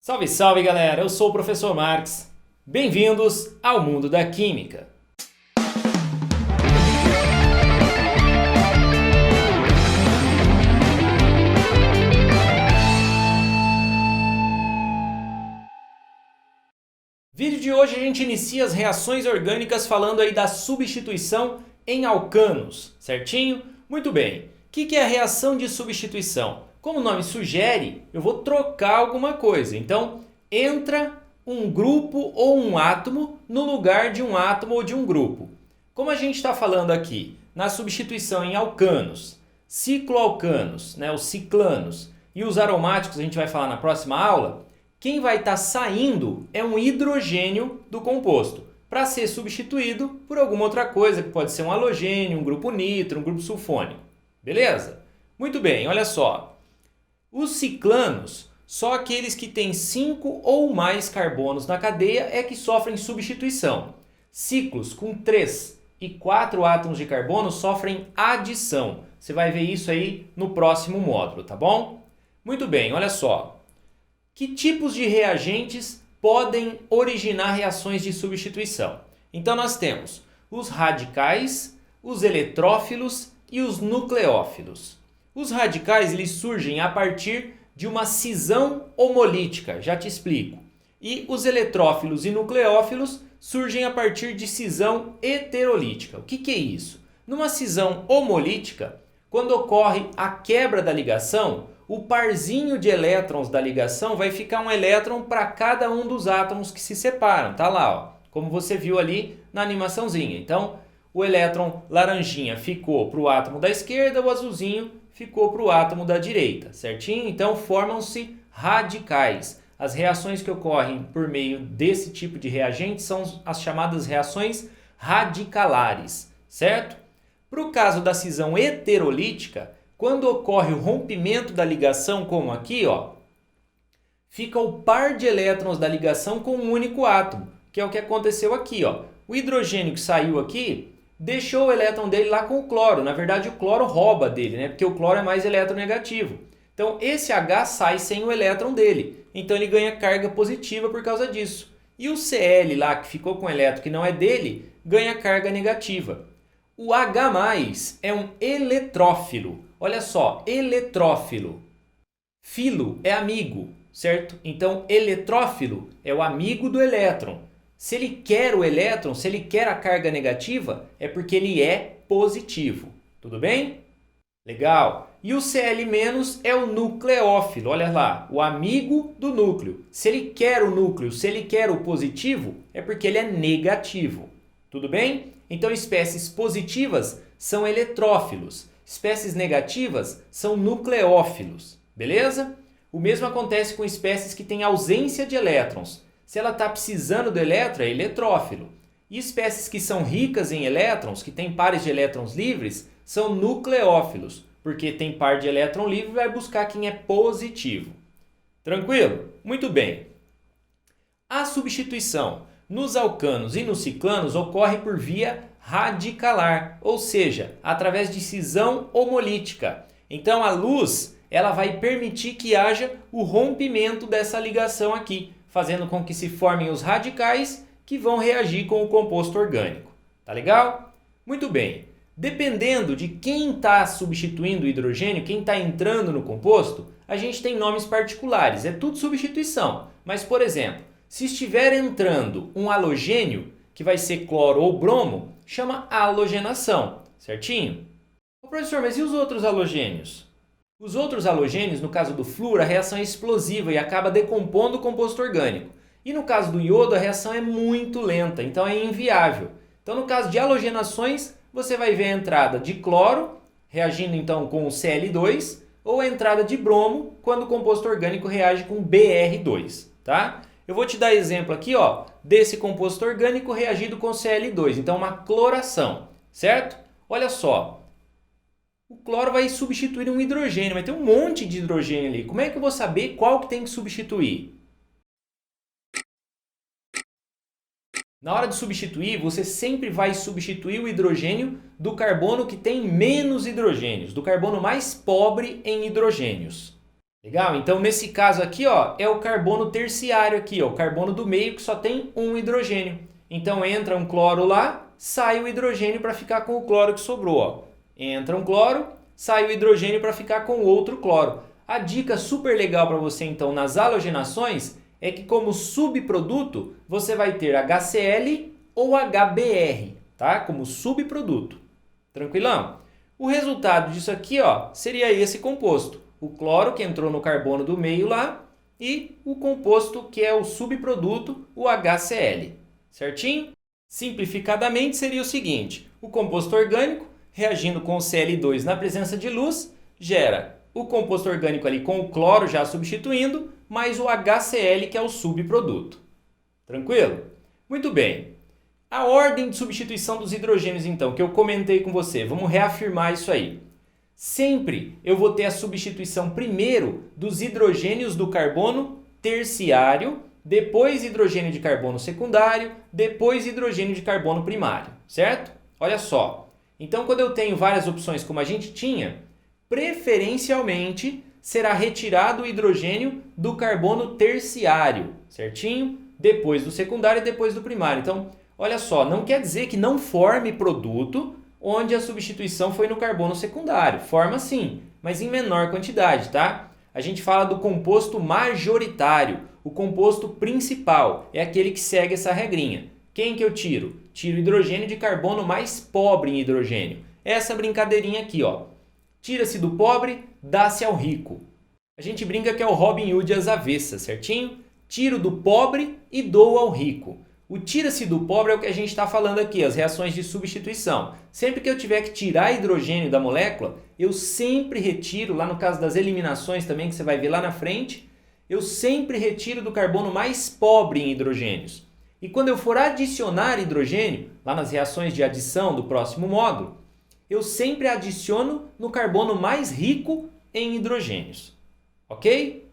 Salve, salve galera! Eu sou o Professor Marx. Bem-vindos ao mundo da Química. Vídeo de hoje a gente inicia as reações orgânicas falando aí da substituição em alcanos, certinho? Muito bem. O que é a reação de substituição? Como o nome sugere, eu vou trocar alguma coisa. Então, entra um grupo ou um átomo no lugar de um átomo ou de um grupo. Como a gente está falando aqui na substituição em alcanos, cicloalcanos, os ciclanos e os aromáticos, a gente vai falar na próxima aula, quem vai estar saindo é um hidrogênio do composto, para ser substituído por alguma outra coisa, que pode ser um halogênio, um grupo nitro, um grupo sulfônico. Beleza? Muito bem, olha só. Os ciclanos, só aqueles que têm 5 ou mais carbonos na cadeia é que sofrem substituição. Ciclos com 3 e 4 átomos de carbono sofrem adição. Você vai ver isso aí no próximo módulo, tá bom? Muito bem, olha só. Que tipos de reagentes podem originar reações de substituição? Então nós temos os radicais, os eletrófilos e os nucleófilos. Os radicais eles surgem a partir de uma cisão homolítica, já te explico. E os eletrófilos e nucleófilos surgem a partir de cisão heterolítica. O que é isso? Numa cisão homolítica, quando ocorre a quebra da ligação, o parzinho de elétrons da ligação vai ficar um elétron para cada um dos átomos que se separam. Tá lá, ó, como você viu ali na animaçãozinha. Então, o elétron laranjinha ficou para o átomo da esquerda, o azulzinho ficou para o átomo da direita, certinho? Então formam-se radicais. As reações que ocorrem por meio desse tipo de reagente são as chamadas reações radicalares, certo? Para o caso da cisão heterolítica, quando ocorre o rompimento da ligação, como aqui, ó, fica o par de elétrons da ligação com um único átomo, que é o que aconteceu aqui, ó. O hidrogênio que saiu aqui deixou o elétron dele lá com o cloro. Na verdade, o cloro rouba dele, né? Porque o cloro é mais eletronegativo. Então, esse H sai sem o elétron dele. Então, ele ganha carga positiva por causa disso. E o Cl lá, que ficou com o elétron que não é dele, ganha carga negativa. O H+, é um eletrófilo. Olha só, eletrófilo. Filo é amigo, certo? Então, eletrófilo é o amigo do elétron. Se ele quer o elétron, se ele quer a carga negativa, é porque ele é positivo. Tudo bem? Legal. E o Cl- é o nucleófilo. Olha lá, o amigo do núcleo. Se ele quer o núcleo, se ele quer o positivo, é porque ele é negativo. Tudo bem? Então, espécies positivas são eletrófilos. Espécies negativas são nucleófilos. Beleza? O mesmo acontece com espécies que têm ausência de elétrons. Se ela está precisando do elétron, é eletrófilo. E espécies que são ricas em elétrons, que têm pares de elétrons livres, são nucleófilos, porque tem par de elétron livre e vai buscar quem é positivo. Tranquilo? Muito bem. A substituição nos alcanos e nos ciclanos ocorre por via radicalar, ou seja, através de cisão homolítica. Então a luz ela vai permitir que haja o rompimento dessa ligação aqui, fazendo com que se formem os radicais que vão reagir com o composto orgânico. Tá legal? Muito bem. Dependendo de quem está substituindo o hidrogênio, quem está entrando no composto, a gente tem nomes particulares. É tudo substituição. Mas, por exemplo, se estiver entrando um halogênio, que vai ser cloro ou bromo, chama halogenação. Certinho? Ô, professor, mas e os outros halogênios? Os outros halogênios, no caso do flúor, a reação é explosiva e acaba decompondo o composto orgânico. E no caso do iodo, a reação é muito lenta, então é inviável. Então, no caso de halogenações, você vai ver a entrada de cloro, reagindo então com o Cl2, ou a entrada de bromo, quando o composto orgânico reage com Br2. Tá? Eu vou te dar exemplo aqui, ó, desse composto orgânico reagido com Cl2, então uma cloração, certo? Olha só. O cloro vai substituir um hidrogênio, vai ter um monte de hidrogênio ali. Como é que eu vou saber qual que tem que substituir? Na hora de substituir, você sempre vai substituir o hidrogênio do carbono que tem menos hidrogênios, do carbono mais pobre em hidrogênios. Legal? Então, nesse caso aqui, ó, é o carbono terciário aqui, ó, o carbono do meio que só tem um hidrogênio. Então, entra um cloro lá, sai o hidrogênio para ficar com o cloro que sobrou. Ó. Entra um cloro, sai o hidrogênio para ficar com o outro cloro. A dica super legal para você, então, nas halogenações é que como subproduto, você vai ter HCl ou HBr, tá? Como subproduto. Tranquilão? O resultado disso aqui, ó, seria esse composto. O cloro que entrou no carbono do meio lá e o composto que é o subproduto, o HCl. Certinho? Simplificadamente seria o seguinte, o composto orgânico reagindo com o Cl2 na presença de luz gera o composto orgânico ali com o cloro já substituindo, mais o HCl que é o subproduto. Tranquilo? Muito bem. A ordem de substituição dos hidrogênios então, que eu comentei com você, vamos reafirmar isso aí. Sempre eu vou ter a substituição primeiro dos hidrogênios do carbono terciário, depois hidrogênio de carbono secundário, depois hidrogênio de carbono primário, certo? Olha só. Então, quando eu tenho várias opções como a gente tinha, preferencialmente será retirado o hidrogênio do carbono terciário, certinho? Depois do secundário e depois do primário. Então, olha só, não quer dizer que não forme produto onde a substituição foi no carbono secundário. Forma sim, mas em menor quantidade, tá? A gente fala do composto majoritário. O composto principal é aquele que segue essa regrinha. Quem que eu tiro? Tiro o hidrogênio de carbono mais pobre em hidrogênio. Essa brincadeirinha aqui, ó. Tira-se do pobre, dá-se ao rico. A gente brinca que é o Robin Hood às avessas, certinho? Tiro do pobre e dou ao rico. O tira-se do pobre é o que a gente está falando aqui, as reações de substituição. Sempre que eu tiver que tirar hidrogênio da molécula, eu sempre retiro, lá no caso das eliminações também, que você vai ver lá na frente, eu sempre retiro do carbono mais pobre em hidrogênios. E quando eu for adicionar hidrogênio, lá nas reações de adição do próximo módulo, eu sempre adiciono no carbono mais rico em hidrogênios. Ok?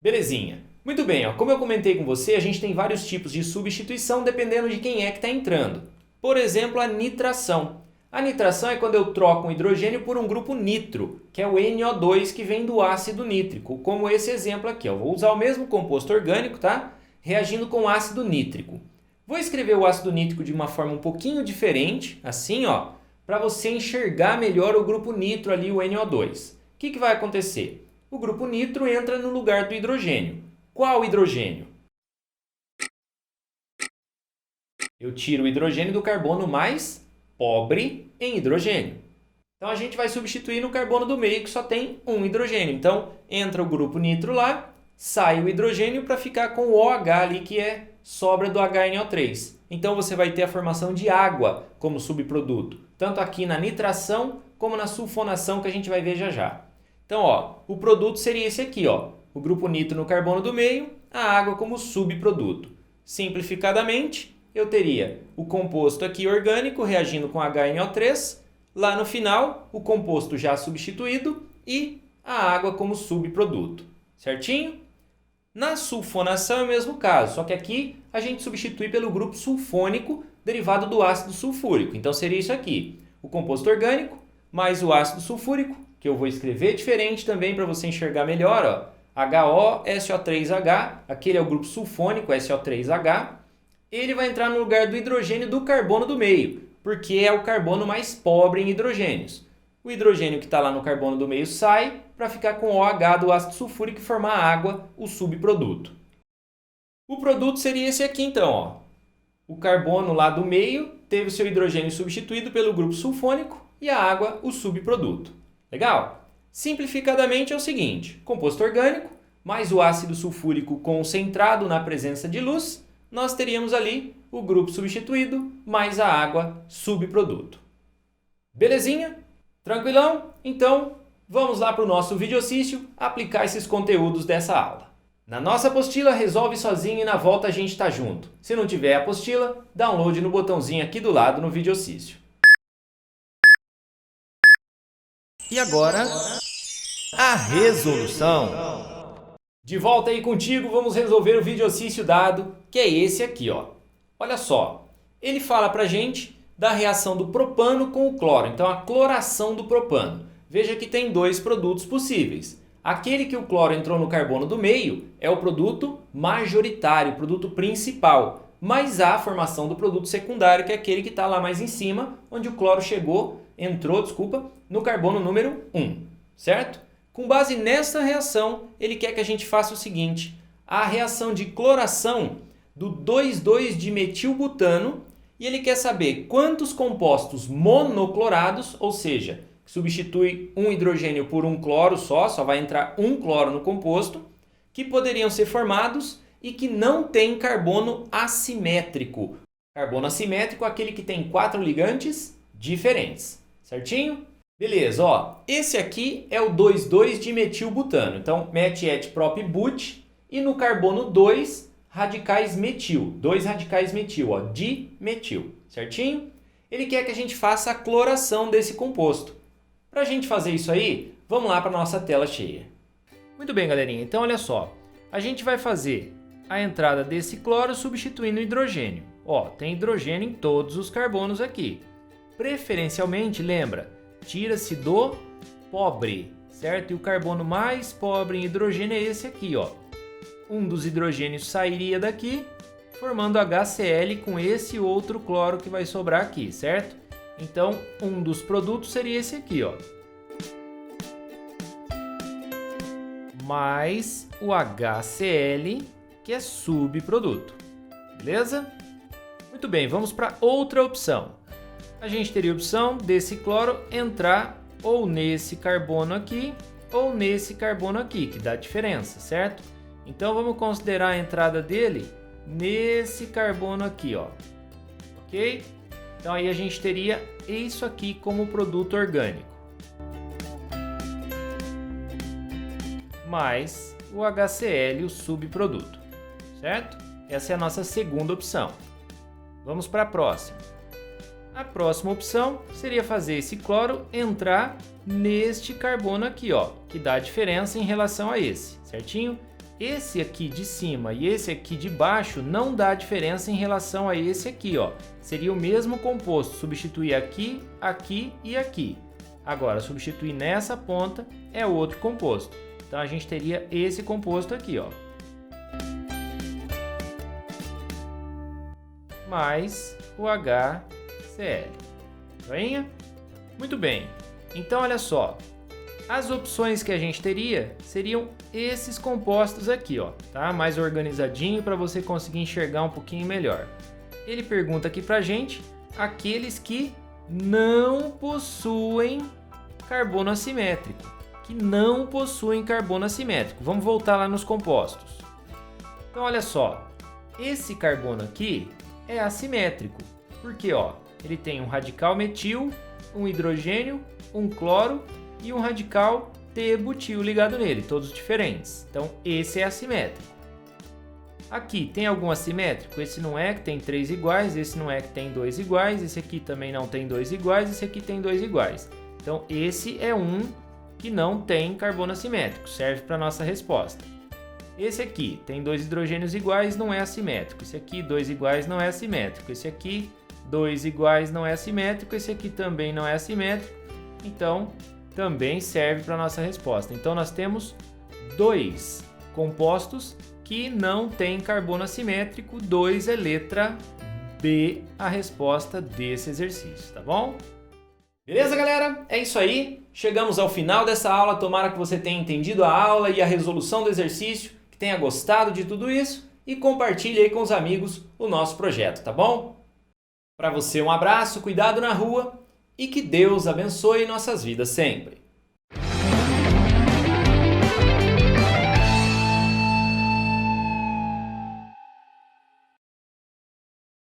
Belezinha. Muito bem, ó, como eu comentei com você, a gente tem vários tipos de substituição dependendo de quem é que está entrando. Por exemplo, a nitração. A nitração é quando eu troco um hidrogênio por um grupo nitro, que é o NO2 que vem do ácido nítrico, como esse exemplo aqui. Eu vou usar o mesmo composto orgânico, tá? Reagindo com ácido nítrico. Vou escrever o ácido nítrico de uma forma um pouquinho diferente, assim, ó, para você enxergar melhor o grupo nitro ali, o NO2. O que vai acontecer? O grupo nitro entra no lugar do hidrogênio. Qual hidrogênio? Eu tiro o hidrogênio do carbono mais pobre em hidrogênio. Então a gente vai substituir no carbono do meio que só tem um hidrogênio. Então entra o grupo nitro lá, sai o hidrogênio para ficar com o OH ali que é sobra do HNO3. Então você vai ter a formação de água como subproduto, tanto aqui na nitração como na sulfonação que a gente vai ver já já. Então, ó, o produto seria esse aqui, ó. O grupo nitro no carbono do meio, a água como subproduto. Simplificadamente, eu teria o composto aqui orgânico reagindo com HNO3, lá no final, o composto já substituído e a água como subproduto. Certinho? Na sulfonação é o mesmo caso, só que aqui a gente substitui pelo grupo sulfônico derivado do ácido sulfúrico. Então seria isso aqui, o composto orgânico mais o ácido sulfúrico, que eu vou escrever diferente também para você enxergar melhor, ó. HOSO3H, aquele é o grupo sulfônico, SO3H, ele vai entrar no lugar do hidrogênio do carbono do meio, porque é o carbono mais pobre em hidrogênios. O hidrogênio que está lá no carbono do meio sai para ficar com OH do ácido sulfúrico e formar água, o subproduto. O produto seria esse aqui então, ó. O carbono lá do meio teve o seu hidrogênio substituído pelo grupo sulfônico e a água, o subproduto. Legal? Simplificadamente é o seguinte, composto orgânico mais o ácido sulfúrico concentrado na presença de luz, nós teríamos ali o grupo substituído mais a água subproduto. Belezinha? Tranquilão? Então, vamos lá para o nosso videocício aplicar esses conteúdos dessa aula. Na nossa apostila, resolve sozinho e na volta a gente está junto. Se não tiver a apostila, download no botãozinho aqui do lado no videocício. E agora, a resolução. De volta aí contigo, vamos resolver o videocício dado, que é esse aqui, ó. Olha só, ele fala pra gente da reação do propano com o cloro, então a cloração do propano. Veja que tem dois produtos possíveis, aquele que o cloro entrou no carbono do meio é o produto majoritário, o produto principal. Mas há a formação do produto secundário, que é aquele que está lá mais em cima, onde o cloro entrou no carbono número 1, certo? Com base nessa reação, ele quer que a gente faça o seguinte: a reação de cloração do 2,2-dimetilbutano, e ele quer saber quantos compostos monoclorados, ou seja, que substitui um hidrogênio por um cloro só vai entrar um cloro no composto, que poderiam ser formados e que não tem carbono assimétrico. Carbono assimétrico é aquele que tem 4 ligantes diferentes, certinho? Beleza, ó, esse aqui é o 2,2-dimetilbutano. Então, met, et, prop, but, e no carbono 2, radicais metil. 2 radicais metil, ó, dimetil, certinho? Ele quer que a gente faça a cloração desse composto. Para a gente fazer isso aí, vamos lá para a nossa tela cheia. Muito bem, galerinha. Então, olha só. A gente vai fazer a entrada desse cloro substituindo o hidrogênio. Ó, tem hidrogênio em todos os carbonos aqui. Preferencialmente, lembra, tira-se do pobre, certo? E o carbono mais pobre em hidrogênio é esse aqui, ó. Um dos hidrogênios sairia daqui, formando HCl com esse outro cloro que vai sobrar aqui, certo? Então, um dos produtos seria esse aqui, ó. Mais o HCl, que é subproduto. Beleza? Muito bem, vamos para outra opção. A gente teria a opção desse cloro entrar ou nesse carbono aqui, ou nesse carbono aqui, que dá diferença, certo? Então, vamos considerar a entrada dele nesse carbono aqui, ó. Ok? Então, aí a gente teria isso aqui como produto orgânico. Mais o HCl, o subproduto, certo? Essa é a nossa segunda opção. Vamos para a próxima. A próxima opção seria fazer esse cloro entrar neste carbono aqui, ó, que dá a diferença em relação a esse, certinho? Esse aqui de cima e esse aqui de baixo não dá diferença em relação a esse aqui, ó. Seria o mesmo composto, substituir aqui, aqui e aqui. Agora, substituir nessa ponta é outro composto. Então, a gente teria esse composto aqui, ó. Mais o HCl. Joinha? Muito bem. Então, olha só. As opções que a gente teria seriam esses compostos aqui, ó, tá? Mais organizadinho para você conseguir enxergar um pouquinho melhor. Ele pergunta aqui pra gente aqueles que não possuem carbono assimétrico. Vamos voltar lá nos compostos. Então, olha só. Esse carbono aqui é assimétrico. Porque, ó, ele tem um radical metil, um hidrogênio, um cloro e um radical T-butil ligado nele, todos diferentes. Então, esse é assimétrico. Aqui, tem algum assimétrico? Esse não é, que tem 3 iguais, esse não é, que tem 2 iguais, esse aqui também não tem 2 iguais, esse aqui tem 2 iguais. Então, esse é um que não tem carbono assimétrico, serve para a nossa resposta. Esse aqui tem 2 hidrogênios iguais, não é assimétrico. Esse aqui, 2 iguais, não é assimétrico. Esse aqui, 2 iguais, não é assimétrico. Esse aqui também não é assimétrico. Então, também serve para a nossa resposta. Então, nós temos 2 compostos que não têm carbono assimétrico. 2 é letra B, a resposta desse exercício, tá bom? Beleza, galera? É isso aí. Chegamos ao final dessa aula. Tomara que você tenha entendido a aula e a resolução do exercício, que tenha gostado de tudo isso e compartilhe aí com os amigos o nosso projeto, tá bom? Para você, um abraço, cuidado na rua e que Deus abençoe nossas vidas sempre.